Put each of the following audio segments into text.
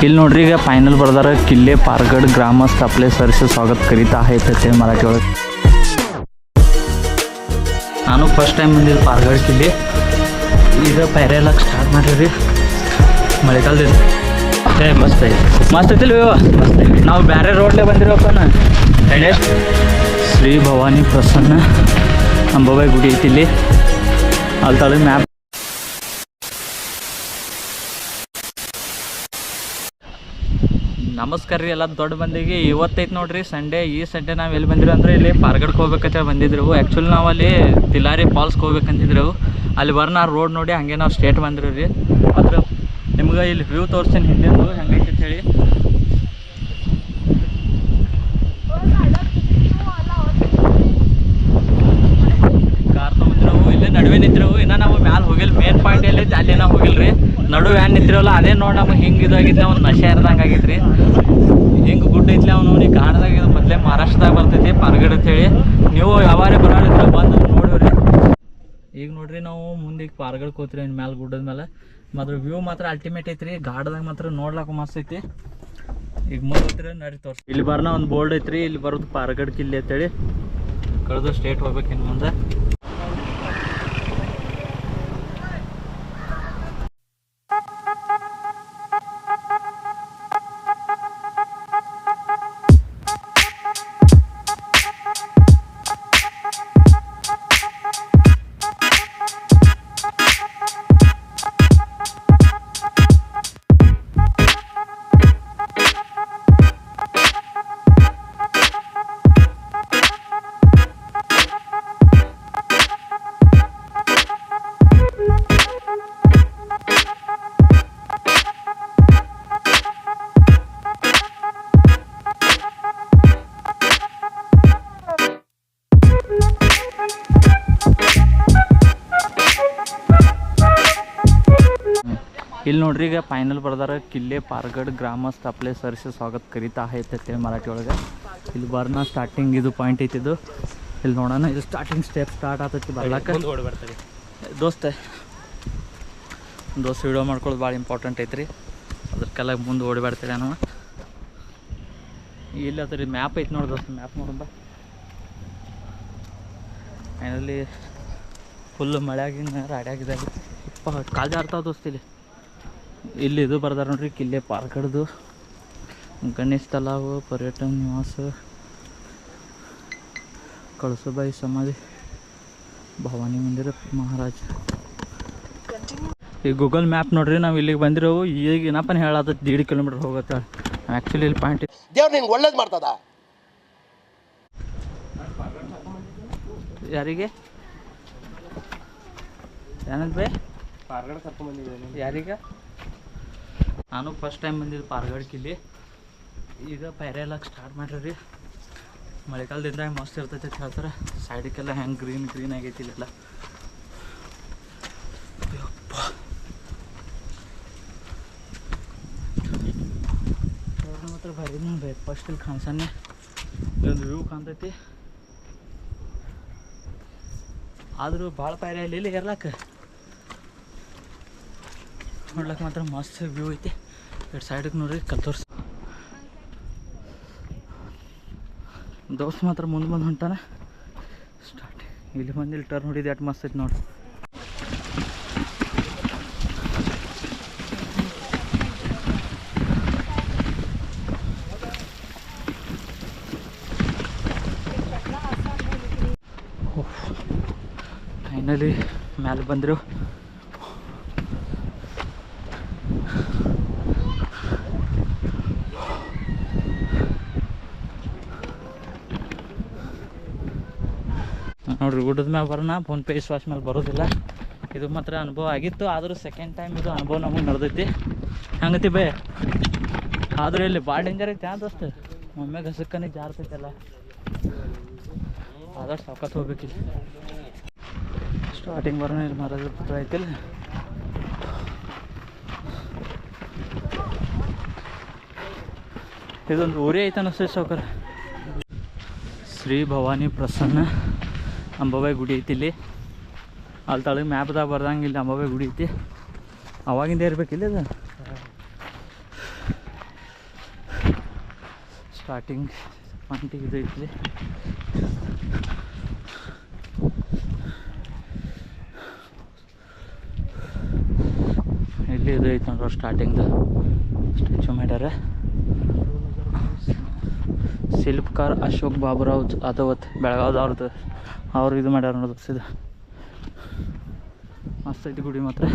ಇಲ್ಲಿ ನೋಡ್ರಿ ಈಗ ಫೈನल ಬರ್ದಾರ किल्ले पारगड ग्रामस्थ आपले सरसे स्वागत करीत आहेत ते मराठी ಒಳಗೆ ನಾನು ಫಸ್ಟ್ ಟೈಮ್ ಬಂದಿದ್ದು पारगड किल्ले ಈಗ ಪೈರೆಲ್ಲ ಸ್ಟಾರ್ಟ್ ಮಾಡಿರಿ ಮಳೆಗಾಲದಲ್ಲಿ ಮಸ್ತ್ ಐತಿಲ್ಲ ಮಸ್ತ್ ನಾವು ಬೇರೆ ರೋಡ್ಲೇ ಬಂದಿರೋಪ್ಪನ ಶ್ರೀ ಭವಾನಿ ಪ್ರಸನ್ನ ಅಂಬಾಬಾಯಿ ಗುಡಿ ಐತಿ ಇಲ್ಲಿ ಅಲ್ಲಿ ತಳಗ ಮ್ಯಾಪ್ ನಮಸ್ಕಾರ ರೀ ಎಲ್ಲ ದೊಡ್ಡ ಮಂದಿಗೆ ಇವತ್ತೈತೆ ನೋಡ್ರಿ ಸಂಡೇ ಈ ಸಂಡೇ ನಾವು ಎಲ್ಲಿ ಬಂದಿರೋ ಅಂದರೆ ಇಲ್ಲಿ ಪಾರ್ಗಡ್ಗೆ ಹೋಗ್ಬೇಕಂತ ಬಂದಿದ್ರು ಆ್ಯಕ್ಚುಲಿ ನಾವು ಅಲ್ಲಿ ತಿಲಾರಿ ಫಾಲ್ಸ್ಗೆ ಹೋಗ್ಬೇಕಂತಿದ್ರು ಅಲ್ಲಿ ಬರ್ನ ರೋಡ್ ನೋಡಿ ಹಾಗೆ ನಾವು ಸ್ಟೇಟ್ ಬಂದಿರೋ ರೀ ಅದ್ರ ನಿಮ್ಗೆ ಇಲ್ಲಿ ವ್ಯೂ ತೋರಿಸ್ತೀನಿ ಹಿಂದೆಂದು ಹೆಂಗೈತೆ ಅಂತ ಹೇಳಿ ಕಾರ್ ತೊಗೊಂಡಿರೋವು ಇಲ್ಲೇ ನಡುವೆ ನಿಂತಿರೋವು ಇನ್ನು ನಾವು ಮ್ಯಾಲೆ ಹೋಗಿಲ್ಲ ಮೇನ್ ಪಾಯಿಂಟ್ ಎಲ್ಲೈತೆ ಅಲ್ಲಿ ನಾವು ಹೋಗಿಲ್ಲ ರೀ ನಡುವೆ ಏನು ನಿಂತಿರೋಲ್ಲ ಅದೇ ನೋಡಿ ನಮಗೆ ಹಿಂಗೆ ಇದಾಗಿದ್ದೆ ಒಂದು ನಶೆ ಇರ್ದಂಗೆ ಆಗೈತೆ ರೀ ಹಿಂಗೆ ಗುಡ್ಡ ಐತ್ಲಿ ಅವ್ನು ನೋಡಿ ಗಾಣದಾಗ ಇದು ಮೊದಲೇ ಮಹಾರಾಷ್ಟ್ರದಾಗ ಬರ್ತೈತಿ ಪಾರ್ಗಡ್ ಅಂತೇಳಿ ನೀವು ಯಾವಾರೇ ಬರೋದಿದ್ರೆ ಬಂದು ನೋಡಿವ್ರಿ ಈಗ ನೋಡ್ರಿ ನಾವು ಮುಂದೆ ಈಗ ಪಾರ್ಗಡ್ಗೆ ಹೋಗ್ತೀರಿ ಇನ್ನು ಮ್ಯಾಲೆ ಗುಡ್ಡದ ಮೇಲೆ ಮಾತ್ರ ವ್ಯೂ ಮಾತ್ರ ಅಲ್ಟಿಮೇಟ್ ಐತ್ರಿ ಗಾಡದಾಗ ಮಾತ್ರ ನೋಡ್ಲಾಕ ಮಸ್ತ್ ಐತಿ ಈಗ ಮುಂದೆ ಹೋಗ್ತೀರಿ ನಡಿ ತೋರಿಸಿ ಇಲ್ಲಿ ಬರ್ನ ಒಂದು ಬೋರ್ಡ್ ಐತ್ರಿ ಇಲ್ಲಿ ಬರೋದು ಪಾರ್ಗಡ್ ಕಿಲ್ಲೆ ಅಂತೇಳಿ ಕಳೆದು ಸ್ಟೇಟ್ ಹೋಗ್ಬೇಕು ಇನ್ನು ಮುಂದೆ ಇಲ್ಲಿ ನೋಡ್ರಿ ಈಗ ಫೈನल ಬರ್ದಾರ किल्ले पारगड ग्रामस्थ आपले सरसे स्वागत करीत आहेत ते मराठी ಒಳಗೆ ಇಲ್ಲಿ ಬರ್ನ ಸ್ಟಾರ್ಟಿಂಗ್ ಇದು ಪಾಯಿಂಟ್ ಐತಿದ್ದು ಇಲ್ಲಿ ನೋಡೋಣ ಇದು ಸ್ಟಾರ್ಟಿಂಗ್ ಸ್ಟೆಪ್ ಸ್ಟಾರ್ಟ್ ಆಗ್ತೈತಿ ಬರ್ಲಾಕ ದೋಸ್ತ ವಿಡಿಯೋ ಮಾಡ್ಕೊಳ್ಳೋದು ಭಾಳ ಇಂಪಾರ್ಟೆಂಟ್ ಐತ್ರಿ ಅದಕ್ಕೆಲ್ಲ ಮುಂದೆ ಓಡಿ ಬರ್ತೀರಿ ನಾವು ಇಲ್ಲಿ ಅದ್ರಿ ಮ್ಯಾಪ್ ಐತಿ ನೋಡಿ ದೋಸ್ತ ಮ್ಯಾಪ್ ನೋಡಂಬ ಫೈನಲಿ ಫುಲ್ ಮಳೆಯಾಗಿನ ರಾಡ್ಯಾಗಿದೆ ಕಾಲು ಜಾರ್ತಾವ ದೋಸ್ತ ಇಲ್ಲಿ ಇದು ಬರ್ದಾರ ನೋಡ್ರಿ किल्ले पारगडದು ಗಣೇಶ್ ತಲಾವ್ पर्यटन निवास कळसुबाई समाधी भवानी मंदिर महाराज ಈ ಗೂಗಲ್ ಮ್ಯಾಪ್ ನೋಡ್ರಿ ನಾವು ಇಲ್ಲಿಗೆ ಬಂದಿರೋವು ಈಗ ಏನಪ್ಪನ ಹೇಳತ್ತ 1.5 ಕಿಲೋಮೀಟರ್ ಹೋಗುತ್ತೆ ಆ್ಯಕ್ಚುಲಿ ಇಲ್ಲಿ ಪಾಯಿಂಟ್ ದೇವ್ರು ನಿನ್ಗೆ ಒಳ್ಳೇದು ಮಾಡ್ತದ ಯಾರಿಗೆ ಏನಂತ ಬೇ ಪಾರ್ಗಡ್ ಕರ್ಕೊಂಡ್ ಬಂದಿದ್ದೀನಿ ಯಾರಿಗೆ ನಾನು ಫಸ್ಟ್ ಟೈಮ್ ಬಂದಿದ್ದು ಪಾರ್ಗಡ್ ಕಿಲ್ಲಿ ಈಗ ಪೈರೆಲ್ಲ ಸ್ಟಾರ್ಟ್ ಮಾಡ್ರಿ ಮಳೆಗಾಲದಿಂದ ಮಸ್ತ್ ಇರ್ತೈತೆ ಅಂತ ಹೇಳ್ತಾರೆ ಸೈಡಕ್ಕೆಲ್ಲ ಹೆಂಗೆ ಗ್ರೀನ್ ಆಗೈತಿ ಇಲ್ಲೆಲ್ಲ ಮಾತ್ರ ಭಾರಿ ಬೇಕು ಫಸ್ಟ್ ಇಲ್ಲಿ ಕಾಣಿಸನ್ನೇ ಇಲ್ಲೊಂದು ವ್ಯೂ ಕಾಣ್ತೈತಿ ಆದರೂ ಭಾಳ ಪೈರೆ ಇಲ್ಲಿ ಇರ್ಲಾಕ ನೋಡ್ಲಕ್ಕೆ ಮಾತ್ರ ಮಸ್ತ್ ವ್ಯೂ ಐತಿ ಎರಡು ಸೈಡಿಗೆ ನೋಡ್ರಿ ಕಲ್ತೋರ್ಸಿ ದೋಸ್ತ್ ಮಾತ್ರ ಮುಂದೆ ಬಂದು ಹೊಂಟಾನ ಸ್ಟಾರ್ಟ್ ಇಲ್ಲಿ ಬಂದು ಇಲ್ಲಿ ಟರ್ನ್ ಹೊಡಿದು ಎಷ್ಟು ಮಸ್ತ್ ಐತಿ ನೋಡಿ ಫೈನಲಿ ಮ್ಯಾಲೆ ಬಂದರು ನೋಡ್ರಿ ಗುಡ್ಡದ ಮ್ಯಾಲೆ ಬರೋಣ ಫೋನ್ಪೇ ವಿಶ್ವಾಸ ಮೇಲೆ ಬರೋದಿಲ್ಲ ಇದು ಮಾತ್ರ ಅನುಭವ ಆಗಿತ್ತು ಆದರೂ ಸೆಕೆಂಡ್ ಟೈಮ್ ಇದು ಅನುಭವ ನಮಗೆ ನಡೆದೈತಿ ಹಂಗತಿ ಬೇ ಆದರೂ ಇಲ್ಲಿ ಭಾಳ ಡೇಂಜರ್ ಐತಿ ದೋಸ್ತ ಒಮ್ಮೆ ಗಸಕ್ಕನೆ ಜಾರ್ತೈತಲ್ಲ ಆದಷ್ಟು ಸಾಕತ್ತು ಹೋಗ್ಬೇಕಿಲ್ಲ ಸ್ಟಾರ್ಟಿಂಗ್ ಬರೋಣ ಇಲ್ಲಿ ಮರದ ಪತ್ರ ಐತಿಲ್ಲ ಇದೊಂದು ಊರೇ ಐತೆ ಅನ್ನಿಸ್ತೈತೆ ಸಾವ್ಕಾರ ಶ್ರೀ ಭವಾನಿ ಪ್ರಸನ್ನ ಅಂಬಾಬಾಯಿ ಗುಡಿ ಐತಿ ಇಲ್ಲಿ ಅಲ್ಲಿ ತಳಗೆ ಮ್ಯಾಪ್ದಾಗ ಬರ್ದಂಗೆ ಇಲ್ಲಿ ಅಂಬಾಬಾಯಿ ಗುಡಿ ಐತಿ ಅವಾಗಿಂದ ಇರ್ಬೇಕಿಲ್ಲ ಇದು ಸ್ಟಾರ್ಟಿಂಗ್ ಪಾಯಿಂಟಿಗೆ ಇದು ಐತಿ. ಇಲ್ಲಿ ಇದು ಐತೆ ನೋಡ್ರಿ ಸ್ಟಾರ್ಟಿಂಗ್ದು ಸ್ಟ್ಯಾಚು ಮಾಡ್ಯಾರ. ಶಿಲ್ಪಕಾರ ಅಶೋಕ್ ಬಾಬುರಾವ್ ಅದವತ್ ಬೆಳಗಾವ್ದವ್ರದ್ದು ಅವ್ರು ಇದು ಮಾಡ್ಯಾರ ನೋಡೋದು. ಇದು ಮಸ್ತ್ ಐತಿ ಗುಡಿ ಮಾತ್ರ.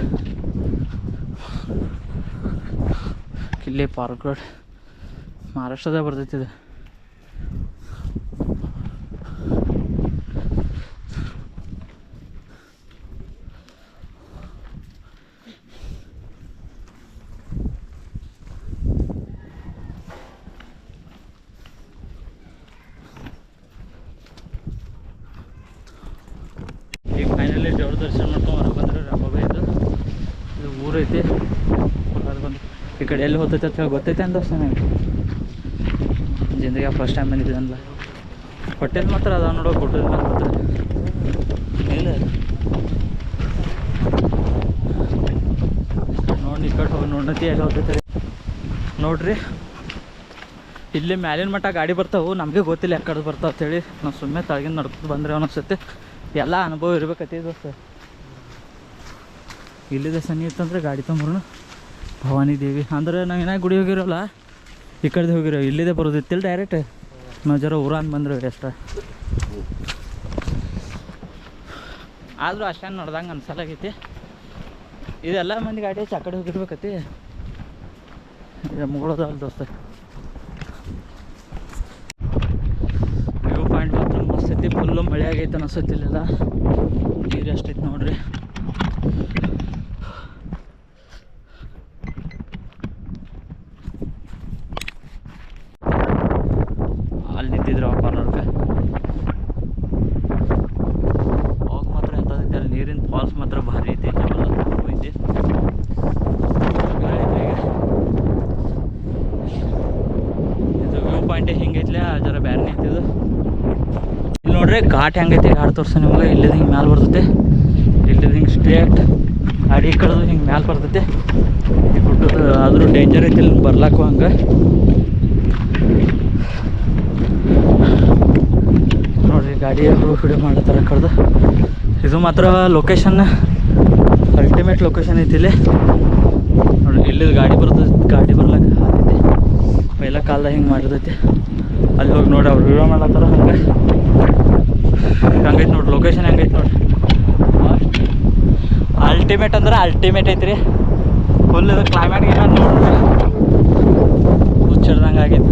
ಕಿಲ್ಲೆ ಪಾರ್ಕ್ ರೋಡ್ ಮಹಾರಾಷ್ಟ್ರದಾಗ ಬರ್ತೈತಿ ಇದು. ಈಗ ಫೈನಲಿ ದೇವ್ರ ದರ್ಶನ ಮಾಡ್ಕೊಂಡು ಹೊರಗೆ ಬಂದ್ರೆ ರಾಮಬಾಬಾ ಇದು ಊರೈತಿ. ಬಂದು ಈ ಕಡೆ ಎಲ್ಲಿ ಹೋಗ್ತೈತೆ ಅಂತ ಹೇಳಿ ಗೊತ್ತೈತೆ ಅಂತ ನನಗೆ. ಜಿಂದಗಿ ಫಸ್ಟ್ ಟೈಮ್ ಬಂದಿದ್ದೆ ಅಲ್ಲ. ಹೋಟೆಲ್ ಮಾತ್ರ ಅದಾವ ನೋಡೋ ಗುಡ್ಡದ ಮೇಲೆ ಮಾತ್ರ ಇಲ್ಲ. ನೋಡಿ ಈ ಕಡೆ ಹೋಗಿ ನೋಡ್ನತಿ ಎಲ್ಲಿ ಹೋಗ್ತೈತೆ ನೋಡ್ರಿ. ಇಲ್ಲಿ ಮ್ಯಾಲಿನ ಮಟ್ಟ ಗಾಡಿ ಬರ್ತಾವೆ, ನಮಗೆ ಗೊತ್ತಿಲ್ಲ ಯಾಕಡೆ ಬರ್ತಾವೆ ಅಂತೇಳಿ ನಾವು ಸುಮ್ಮನೆ ತಳಗಿಂದ ನಡ್ಕೊಂಡು ಬಂದ್ರೆ ಅನಿಸುತ್ತೆ. ಎಲ್ಲ ಅನುಭವ ಇರ್ಬೇಕತಿ ದೋಸ್ತ. ಇಲ್ಲಿದೆ ಸನಿ ಇತ್ತಂದ್ರೆ ಗಾಡಿ ತೊಂಬರು ಭವಾನಿ ದೇವಿ ಅಂದ್ರೆ ನಾವು ಏನಾಗಿ ಗುಡಿ ಹೋಗಿರೋಲ್ಲ, ಈ ಕಡೆ ಹೋಗಿರೋ. ಇಲ್ಲಿದೆ ಬರೋದಿತ್ತಿಲ್ಲ ಡೈರೆಕ್ಟ್. ನಾವು ಜರ ಊರಾನ್ ಬಂದ್ರೆ ಅಷ್ಟ. ಆದರೂ ಅಷ್ಟೇನು ನೋಡ್ದಂಗೆ ಅನ್ಸಲಾಗೈತಿ. ಇದೆಲ್ಲ ಮಂದಿ ಗಾಡಿ ಆ ಕಡೆ ಹೋಗಿರ್ಬೇಕತಿ. ಮುಗಳೋದಲ್ಲ ದೋಸ್ತ. ವ್ಯೂ ಪಾಯಿಂಟ್ ಮಾತ್ರ ಮಸ್ತ್ ಐತಿ. ಫುಲ್ಲು ಮಳೆ ಆಗೈತೆ ಅನಿಸುತ್ತಿಲ್ಲ. ನೀರು ಎಷ್ಟೈತಿ ನೋಡ್ರಿ. ಅಲ್ಲಿ ನಿಂತಿದ್ರು ಕಾರ್ನರ್ಗೆ. ಅವಾಗ ಮಾತ್ರ ಎಂತೈತಿ ಅಲ್ಲಿ ನೀರಿನ ಫಾಲ್ಸ್ ಮಾತ್ರ ಭಾರಿ ಐತಿ. ಐತಿ ಇದು ವ್ಯೂ ಪಾಯಿಂಟ್ ಹಿಂಗೈತ್ಲೆ ಜರ ಬ್ಯಾರೆ ಐತಿದು. ಇಲ್ಲಿ ನೋಡ್ರಿ ಘಾಟ್ ಹೆಂಗೈತಿ. ಘಾಟ್ ತೋರ್ಸ ನಿಮ್ಗೆ. ಇಲ್ಲಿದ್ದು ಹಿಂಗೆ ಮ್ಯಾಲೆ ಬರ್ತೈತೆ. ಇಲ್ಲಿದ್ದು ಹಿಂಗೆ ಸ್ಟ್ರೇಟ್ ಗಾಡಿ ಕಳೆದು ಹಿಂಗೆ ಮ್ಯಾಲೆ ಬರ್ತೈತೆ. ಈ ಗುಡ್ಡದ ಆದರೂ ಡೇಂಜರ್ ಐತಿ ಇಲ್ಲಿ ಬರ್ಲಾಕು. ಹಂಗೆ ನೋಡ್ರಿ ಗಾಡಿ ವಿಡಿಯೋ ಮಾಡತ್ತಾರ ಕಡ್ದು. ಇದು ಮಾತ್ರ ಲೊಕೇಶನ್ ಅಲ್ಟಿಮೇಟ್ ಲೊಕೇಶನ್ ಐತಿ ಇಲ್ಲಿ ನೋಡ್ರಿ. ಇಲ್ಲಿದ್ದು ಗಾಡಿ ಬರ್ತೈತಿ. ಗಾಡಿ ಬರ್ಲಕ್ಕೆ ಹಾಕೈತಿ. ಪೈಲ ಕಾಲ್ದಾಗ ಹಿಂಗೆ ಮಾಡಿರ್ತೈತಿ. ಅಲ್ಲಿ ಹೋಗಿ ನೋಡಿ ಅವ್ರು ವಿಡಿಯೋ ಮಾಡತ್ತಾರ. ಹಂಗೈತಿ ನೋಡ್ರಿ ಲೊಕೇಶನ್ ಹೆಂಗೈತಿ ನೋಡ್ರಿ. ಅಲ್ಟಿಮೇಟ್ ಅಂದ್ರೆ ಅಲ್ಟಿಮೇಟ್ ಐತ್ರಿ. ಫುಲ್ ಇದು ಕ್ಲೈಮೇಟ್ಗೆ ನೋಡ್ರಿ ಹುಚ್ಚಿಡ್ದಂಗೆ ಆಗೈತಿ.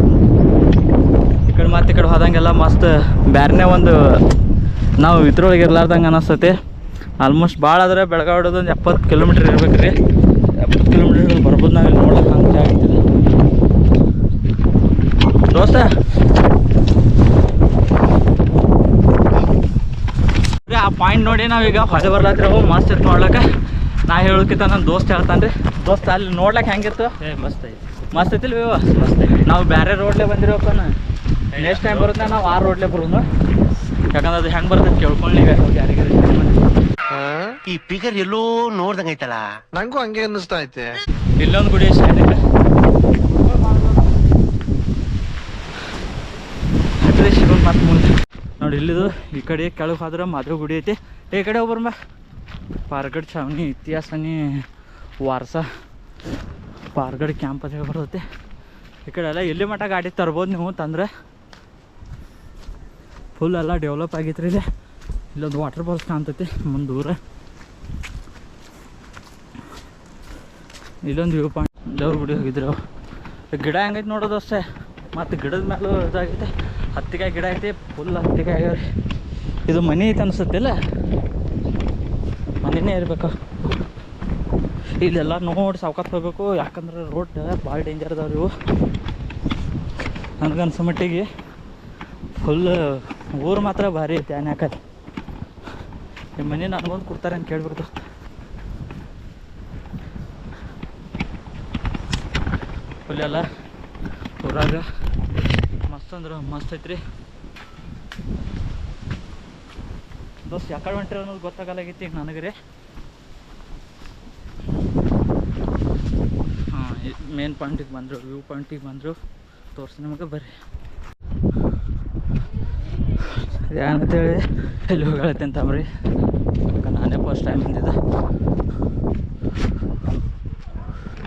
ಈ ಕಡೆ ಮತ್ತೆ ಈ ಕಡೆ ಹೋದಂಗೆಲ್ಲ ಮಸ್ತ್ ಬ್ಯಾರನೇ ಒಂದು ನಾವು ಇದ್ರೊಳಗೆ ಇರ್ಲಾರ್ದಂಗೆ ಅನ್ನಿಸ್ತೈತಿ. ಆಲ್ಮೋಸ್ಟ್ ಭಾಳ ಆದರೆ ಬೆಳಗಾವಿ ಹೊಡೋದು ಒಂದು 70 ಕಿಲೋಮೀಟ್ರ್ ಇರ್ಬೇಕು ರೀ. 70 ಕಿಲೋಮೀಟ್ರ್ ಬರ್ಬೋದು ನಾವು ಇಲ್ಲಿ ನೋಡೋಕೆ. ಹಂಗೆ ಆಗ್ತಿದೆ ದೋಸ್ತ. ಆ ಪಾಯಿಂಟ್ ನೋಡಿ ನಾವೀಗ ಹೊಳೆ ಬರ್ಲಾತ್ರಿ. ಮಸ್ತ್ ಇತ್ತು ನೋಡ್ಲಕ್ಕೆ. ನಾ ಹೇಳೋಕ್ಕಿಂತ ನನ್ನ ದೋಸ್ತ್ ಹೇಳ್ತಾನೆ ರೀ. ದೋಸ್ತ ಅಲ್ಲಿ ನೋಡ್ಲಕ್ಕೆ ಹೆಂಗಿತ್ತು? ಮಸ್ತ್ ಐತಿ. ಮಸ್ತ್ ಐತಿಲ್ಲ ವ್ಯೂ? ಮಸ್ತ್ ಐತಿ. ನಾವು ಬೇರೆ ರೋಡ್ಲೇ ಬಂದಿರೋಪ್ಪ. ನೆಕ್ಸ್ಟ್ ಟೈಮ್ ಬರುತ್ತೆ ನಾವು ಆ ರೋಡ್ಲೇ ಬರೋದು. ಯಾಕಂದ್ರೆ ಅದು ಹೆಂಗೆ ಬರ್ತದೆ ಕೇಳ್ಕೊಳ್ಳಿ ಯಾರಿಗಾರ. ಈ ಪಿಗರ್ ಎಲ್ಲೋ ನೋಡ್ದಂಗ ಐತಲ್ಲ. ನಂಗೂ ಹಂಗೆ ಅನ್ನಿಸ್ತಾ ಐತೆ. ಇಲ್ಲೊಂದು ಗುಡಿ ಸೈಡ್ ಶಿವನ್ ಮತ್ತೆ ಮುಂದೆ ನೋಡಿ. ಇಲ್ಲಿದು ಈ ಕಡೆ ಕೆಳಗೆ ಹೋದ್ರೆ ಮಾಧವ ಗುಡಿ ಐತಿ. ಈ ಕಡೆ ಹೋಗ್ಬರ್ಮ ಪಾರ್ಗಡ್ ಛಾವಣಿ ಇತಿಹಾಸನಿ ವಾರಸ ಪಾರ್ಗಡ್ ಕ್ಯಾಂಪ್ ಅಂತ ಹೇಳಿ ಬರ್ತೈತಿ. ಈ ಕಡೆ ಎಲ್ಲ ಎಲ್ಲಿ ಮಟ್ಟ ಗಾಡಿ ತರ್ಬೋದು ನೀವು ತಂದ್ರೆ. ಫುಲ್ ಎಲ್ಲ ಡೆವಲಪ್ ಆಗೈತ್ರಿ ಇಲ್ಲಿ. ಇಲ್ಲೊಂದು ವಾಟರ್ ಫಾಲ್ಸ್ ಕಾಣ್ತೈತಿ ಮುಂದೆ ದೂರ. ಇಲ್ಲೊಂದು ವ್ಯೂ ಪಾಯಿಂಟ್. ದೇವ್ರ ಗುಡಿ ಹೋಗಿದ್ರು. ಗಿಡ ಹೆಂಗೈತೆ ನೋಡೋದು ಅಷ್ಟೇ. ಮತ್ತು ಗಿಡದ ಮೇಲೂ ಇದಾಗೈತೆ. ಹತ್ತಿಕಾಯಿ ಗಿಡ ಐತಿ. ಫುಲ್ ಹತ್ತಿಕಾಯಿ ಆಗ್ಯಾವ್ರಿ. ಇದು ಮನೆ ಐತೆ ಅನಿಸುತ್ತಿಲ್ಲ. ಮನೆಯೇ ಇರಬೇಕು. ಇಲ್ಲೆಲ್ಲ ನೋಡಿ ಸಾವ್ಕಾತ್ ಹೋಗ್ಬೇಕು. ಯಾಕಂದ್ರೆ ರೋಡ್ ಭಾಳ ಡೇಂಜರ್ ಅದಾವ್ರಿ ಇವು. ನನಗನ್ಸೋ ಮಟ್ಟಿಗೆ ಫುಲ್ ಊರು ಮಾತ್ರ ಭಾರಿ ಐತಿ. ಯಾಕಂದ್ರೆ ನಿಮ್ಮ ಮನೆ ನನಗೊಂದು ಕೊಡ್ತಾರೆ ಅಂತ ಕೇಳ್ಬೇಕು ದೋಸ್ತ. ಫುಲ್ ಎಲ್ಲ ಊರಾಗ ಮಸ್ತ್ ಅಂದ್ರೆ ಮಸ್ತ್ ಐತ್ರಿ ದೋಸ್ತ್. ಯಾಕಡೆ ಹೊಂಟ್ರಿ ಅನ್ನೋದು ಗೊತ್ತಾಗಲಾಗೈತಿ ಈಗ ನನಗೆ ರೀ. ಹಾಂ ಮೇನ್ ಪಾಯಿಂಟಿಗೆ ಬಂದರು. ವ್ಯೂ ಪಾಯಿಂಟಿಗೆ ಬಂದರು. ತೋರಿಸಿ ನಿಮಗೆ ಬರ್ರಿ. ಏನಂತೇಳಿ ಎಲ್ಲಿ ಹೋಗತ್ತೆ ಅಂತಂಬ್ರಿ. ನಾನೇ ಫಸ್ಟ್ ಟೈಮ್ ಬಂದಿದ್ದೆ.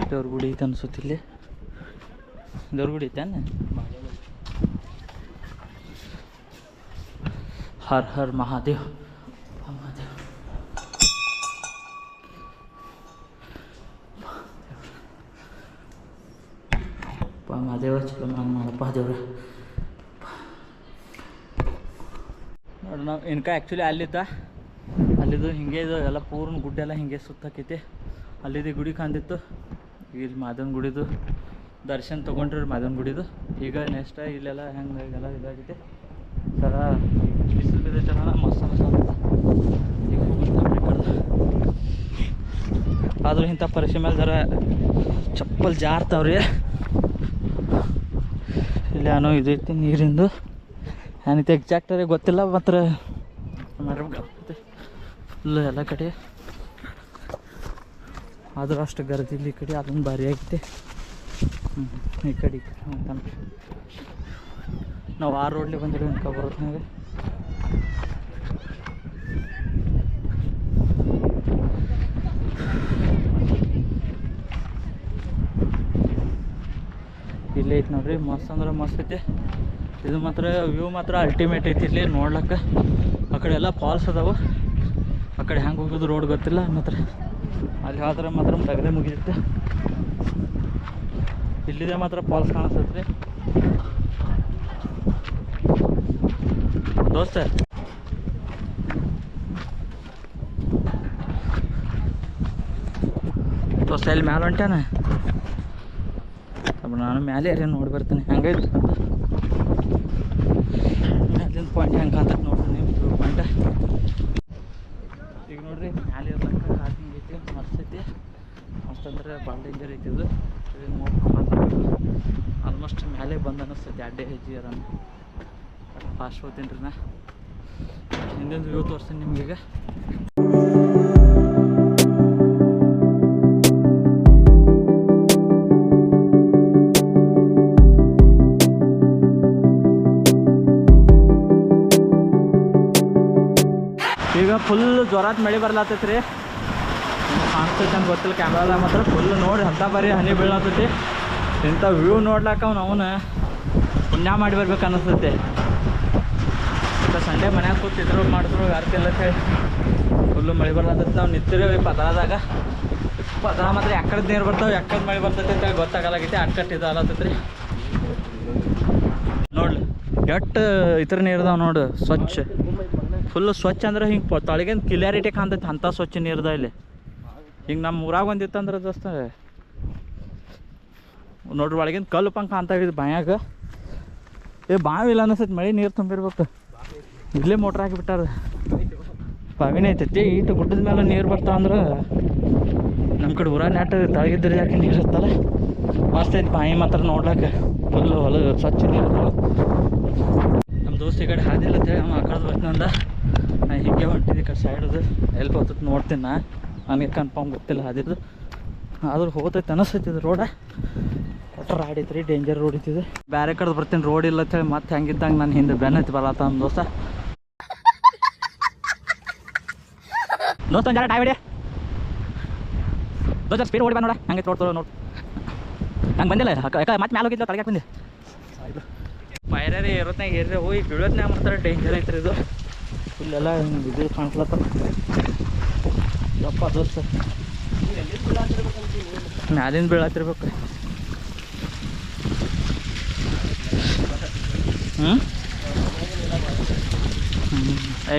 ದೇವ್ರ ಗುಡಿ ಐತೆ ಅನ್ಸುತ್ತಿಲ್ಲಿ. ದೇವ್ರ ಗುಡಿ ಐತೆ ಹರ್ ಹರ್ ಮಹಾದೇವ್. ಮಹಾದೇವ್ ಮಹಾದೇವ ಚಲೋ ಮಾಡಪ್ಪ ದೇವ್ರ. ನೋಡಿ ನಾವು ಇನ್ಕ ಆ್ಯಕ್ಚುಲಿ ಅಲ್ಲಿದ್ದು ಹಿಂಗೆ ಇದು ಎಲ್ಲ ಪೂರ್ಣ ಗುಡ್ಡ ಎಲ್ಲ ಹಿಂಗೆ ಸುತ್ತಾಕೈತಿ. ಅಲ್ಲಿದ್ದು ಗುಡಿ ಕಾಣ್ತಿತ್ತು. ಇಲ್ಲಿ ಮಾದನ್ ಗುಡಿದು ದರ್ಶನ ತೊಗೊಂಡ್ರಿ ಮಾದನ್ ಗುಡಿದು. ಈಗ ನೆಕ್ಸ್ಟ್ ಇಲ್ಲೆಲ್ಲ ಹೆಂಗೆ ಎಲ್ಲ ಇದಾಗೈತಿ ಸರ ಬಿಸಿಲು ಬಿದ್ದೈತಲ್ಲ ಮಸ್ತ್ ಅನ್ಸತ್ತ. ಈಗ ಆದರೂ ಇಂಥ ಪರಿಸ್ಥಿತಿ ಮೇಲೆ ಜರ ಚಪ್ಪಲ್ ಜಾರ್ತಾವ್ರಿ. ಇಲ್ಲಿ ಏನೋ ಇದೈತಿ ನೀರಿಂದು, ಏನೈತಿ ಎಕ್ಸಾಕ್ಟಾಗಿ ಗೊತ್ತಿಲ್ಲ. ಮಾತ್ರ ಮಾಡಿರ್ಬೇಕಾಗ್ತೈತಿ ಫುಲ್ಲು ಎಲ್ಲ ಕಡೆ. ಆದರೂ ಅಷ್ಟು ಗರ್ದಿಲ್ಲ ಈ ಕಡೆ. ಅದೊಂದು ಭಾರಿ ಆಗೈತಿ. ಈ ಕಡೆ ನಾವು ಆ ರೋಡ್ಲಿ ಬಂದಿರೋ ಅನ್ಕ ಬರೋತ್ನಾಗ ಇಲ್ಲೇ ಐತಿ ನೋಡ್ರಿ. ಮಸ್ತ್ ಅಂದ್ರೆ ಮಸ್ತ್ ಐತಿ. ಇದು ಮಾತ್ರ ವ್ಯೂ ಮಾತ್ರ ಅಲ್ಟಿಮೇಟ್ ಐತಿ ಇಲ್ಲಿ ನೋಡ್ಲಿಕ್ಕೆ. ಆ ಕಡೆ ಎಲ್ಲ ಫಾಲ್ಸ್ ಅದಾವೆ. ಆ ಕಡೆ ಹೆಂಗೆ ಹೋಗೋದು ರೋಡ್ ಗೊತ್ತಿಲ್ಲ. ಮಾತ್ರ ಅಲ್ಲಿ ಹೋದ್ರೆ ಮಾತ್ರ ತೆಗೆದೇ ಮುಗಿಯುತ್ತೆ. ಇಲ್ಲಿದೆ ಮಾತ್ರ ಫಾಲ್ಸ್ ಕಾಣಿಸ್ತೈತ್ರಿ ದೋಸ್ತ. ದೋಸ್ತ ಇಲ್ಲಿ ಮ್ಯಾಲೆ ಹೊಂಟ್ಯಾನ. ನಾನು ಮ್ಯಾಲೆ ಯಾರೇ ನೋಡಿ ಬರ್ತೀನಿ ಹೆಂಗೈತಿ ಅಂತ. ಮ್ಯಾಲಿಂದ ಪಾಯಿಂಟ್ ಹೆಂಗೆ ಕಾಣ್ತೈತೆ ನೋಡ್ರಿ ನೀವು ವ್ಯೂ ಪಾಯಿಂಟ್. ಈಗ ನೋಡ್ರಿ ಮ್ಯಾಲೆ ಇರ್ಲಕ್ಕ ಹಾಕಿಂಗ್ ಐತಿ. ಮಸ್ತ್ ಐತಿ. ಮಸ್ತ್ ಅಂದ್ರೆ ಭಾಳ ಡೇಂಜರ್ ಐತಿ ಇದು. ಆಲ್ಮೋಸ್ಟ್ ಮ್ಯಾಲೆ ಬಂದು ಅನ್ನಿಸ್ತೈತಿ. ಅಡ್ಡೆ ಹೆಜ್ಜೆ ಅದ ಫಾಸ್ಟ್ ಹೋಗ್ತೀನಿ ರೀ. ನಾ ಹಿಂದಿನ ವ್ಯೂ ತೋರಿಸ್ತೀನಿ ನಿಮ್ಗೀಗ. ಈಗ ಫುಲ್ ಜ್ವರಾತ್ ಮಳೆ ಬರ್ಲಾತೈತಿ ರೀ. ಕಾಣಿಸ್ತೈತೆ ಅಂತ ಗೊತ್ತಿಲ್ಲ ಕ್ಯಾಮ್ರಾದಾಗ. ಮಾತ್ರ ಫುಲ್ ನೋಡಿ ಅಂತ ಬರೀ ಹನಿ ಬೀಳತೈತಿ. ಇಂಥ ವ್ಯೂ ನೋಡ್ಲಾಕ ಅವನು ಪುಣ್ಯ ಮಾಡಿ ಬರ್ಬೇಕು ಅನ್ನಿಸ್ತೈತಿ. ಮತ್ತು ಸಂಡೇ ಮನ್ಯಾಗ ಕೂತಿದ್ರು ಮಾಡಿದ್ರು ಅರ್ತಿಲ್ಲ ಹೇಳಿ ಫುಲ್ಲು ಮಳೆ ಬರ್ಲಾತೈತಿ. ನಾವು ನಿಂತಿರೇವಿ ಪದರದಾಗ. ಪದರ ಮಾತ್ರ ಯಾಕಡೆ ನೀರು ಬರ್ತಾವೆ ಯಾಕಡೆ ಮಳೆ ಬರ್ತೈತಿ ಅಂತ ಗೊತ್ತಾಗಲಾಗೈತಿ. ಅಟ್ಕಟ್ಟು ಇದು ಆಗತ್ತೈತಿ ರೀ. ನೋಡ್ಲಿ ಎಷ್ಟು ಇತರ ನೀರ್ದಾವ ನೋಡು. ಸ್ವಚ್ಛ ಫುಲ್ಲು ಸ್ವಚ್ಛ ಅಂದ್ರೆ ಹಿಂಗೆ ತೊಳಗಿನ ಕ್ಲಿಯಾರಿಟಿ ಕಾಣ್ತೈತಿ. ಅಂಥ ಸ್ವಚ್ಛ ನೀರ್ದ ಇಲ್ಲಿ. ಹಿಂಗೆ ನಮ್ಮ ಊರಾಗ ಒಂದಿತ್ತಂದ್ರೆ ದೋಸ್ತ ನೋಡ್ರಿ ಒಳಗಿನ ಕಲ್ಲು ಪಂಕ್ ಕಾಣ್ತಾವಿದ್ದು ಬಾಯಾಗ. ಬಾವಿ ಇಲ್ಲ ಅನಿಸ್ತೈತಿ. ಮಳೆ ನೀರು ತುಂಬಿರ್ಬೇಕು. ಇಲ್ಲೇ ಮೋಟ್ರ್ ಹಾಕಿಬಿಟ್ಟಾರ. ಬಾವಿನೇ ಐತೈತಿ. ಈಟು ಗುಡ್ಡದ ಮೇಲೆ ನೀರು ಬರ್ತಾವ ಅಂದ್ರೆ ನಮ್ಮ ಕಡೆ ಊರ ನೆಟ್ ತಳಗಿದ್ರೆ ಯಾಕೆ ನೀರು ಇರ್ತಲ್ಲ. ಮಸ್ತ್ ಐತಿ ಬಾವಿ ಮಾತ್ರ ನೋಡ್ಲಾಕ. ಫುಲ್ಲು ಹೊಲ ಸ್ವಚ್ಛ ನೀರು. ನಮ್ಮ ದೋಸ್ತ ಈ ಕಡೆ ಹಾದಿಲ್ಲ ಅಂತೇಳಿ ಅವ ಆ ಕಡೆ ಬರ್ತೀನಂದ. ನಾ ಹೀಗೆ ಹೊಂಟಿದ್ದೆ ಈ ಕಡೆ ಸೈಡದು. ಎಲ್ಲಿ ಹೋಗ್ತೈತೆ ನೋಡ್ತೀನಿ. ನನಗೆ ಕನ್ಫರ್ಮ್ ಗೊತ್ತಿಲ್ಲ ಹಾದಿದ್ದು. ಆದ್ರೂ ಹೋಗ್ತೈತೆ ಅನಿಸ್ತೈತಿ ಇದು ರೋಡ. ಒಟ್ಟು ರಾಡ್ ಐತ್ರಿ. ಡೇಂಜರ್ ರೋಡ್ ಐತಿದು. ಬೇರೆ ಕಡೆ ಬರ್ತೀನಿ ರೋಡ್ ಇಲ್ಲ ಅಂತೇಳಿ ಮತ್ತೆ ಹೆಂಗಿದ್ದಂಗೆ ನಾನು ಹಿಂದೆ ಬೆನ್ನೈತಿ ಬರತ್ತ ನಮ್ಮ ದೋಸ್ತ. ದೋಸ್ತ ಒಂದು ಜರ ಟೈ ಹೊಡಿ ದೋಸ್ತ. ಸ್ಪೀಡ್ ಓಡಿ ಬಾ ನೋಡ ಹಂಗೆ ತೋಡ್ತೋ ನೋಡಿ. ಹಂಗೆ ಬಂದಿಲ್ಲ ಮತ್ತೆ ಮ್ಯಾಲೆ ಹೋಗಿದ್ಲ ತಳಗೆ ಬಂದೆ. ಪೈರೇ ಇರೋತ್ನಾಗ ಏರ್ರೆ ಹೋಗಿ ಬೀಳೋತ್ನಾಗ ಮಾಡ್ತಾರೆ. ಡೇಂಜರ್ ಐತ್ರಿ ಇದು. ಇಲ್ಲೆಲ್ಲ ಇದು ಕಾಣ್ಸ್ಲತ್ತ. ಯಪ್ಪ ದೋಸ್ತ ಮ್ಯಾಲಿಂದ ಬೀಳತ್ತಿರ್ಬೇಕು.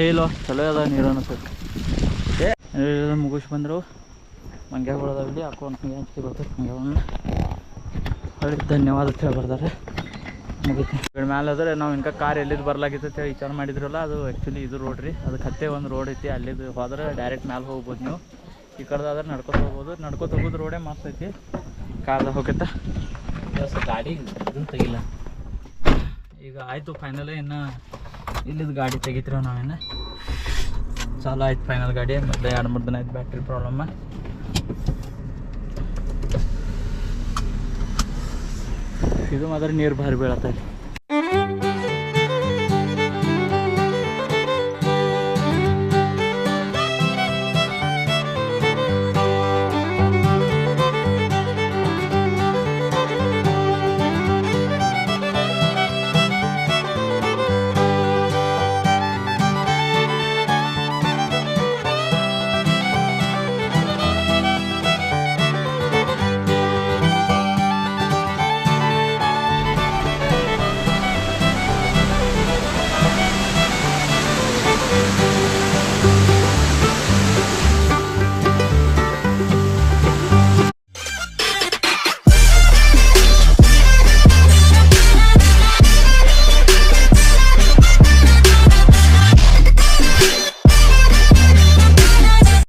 ಇಲ್ಲೋ ಚಲೋ ಅದ ನೀರು ಅನಿಸ್ತೈತಿ. ಮುಗಿಸ್ ಬಂದರು. ಮಂಗ್ಯಾಗಳು ಇಲ್ಲಿ ಹಾಕೊಂಡು ಹಂಗೆ ಹಂಚ್ಕೆ ಬರ್ತೈತೆ. ಮಂಗ್ಯಾವನ್ನ ಹೊಳ್ಳಿ ಧನ್ಯವಾದ ಅಂತ ಹೇಳಿ ಬರ್ತಾರೆ. ಮುಗಿತು. ಮ್ಯಾಲೆ ಆದರೆ ನಾವು ಇನ್ಕ ಕಾರ್ ಎಲ್ಲಿದ್ದು ಬರ್ಲಾಗಿತ್ತು ಅಂತೇಳಿ ವಿಚಾರ ಮಾಡಿದ್ರಲ್ಲ. ಅದು ಆ್ಯಕ್ಚುಲಿ ಇದು ರೋಡ್ ರೀ. ಅದಕ್ಕೆ ಹತ್ತೆ ಒಂದು ರೋಡ್ ಐತಿ. ಅಲ್ಲಿದ್ದು ಹೋದ್ರೆ ಡೈರೆಕ್ಟ್ ಮ್ಯಾಲೆ ಹೋಗ್ಬೋದು ನೀವು. ಈ ಕಡೆದಾದ್ರೆ ನಡ್ಕೊತ ಹೋಗ್ಬೋದು. ನಡ್ಕೊತ ಹೋಗೋದು ರೋಡೇ ಮಸ್ತ್ ಐತಿ. ಕಾರ್ದಾಗ ಹೋಗೈತೆ ಗಾಡಿ ಇದನ್ನು ತೆಗಿಲ್ಲ. ಈಗ ಆಯಿತು ಫೈನಲ್. ಇನ್ನು ಇಲ್ಲಿದ್ದು ಗಾಡಿ ತೆಗಿತೀರ ನಾವೇನು. ಚಾಲು ಆಯ್ತು ಫೈನಲ್ ಗಾಡಿ. ಮತ್ತೆ 2-3 ದಿನ ಆಯ್ತು ಬ್ಯಾಟ್ರಿ ಪ್ರಾಬ್ಲಮ್ಮ. ಇದು ಮಾತ್ರ ನೀರು ಭಾರಿ ಬೀಳತ್ತೆ.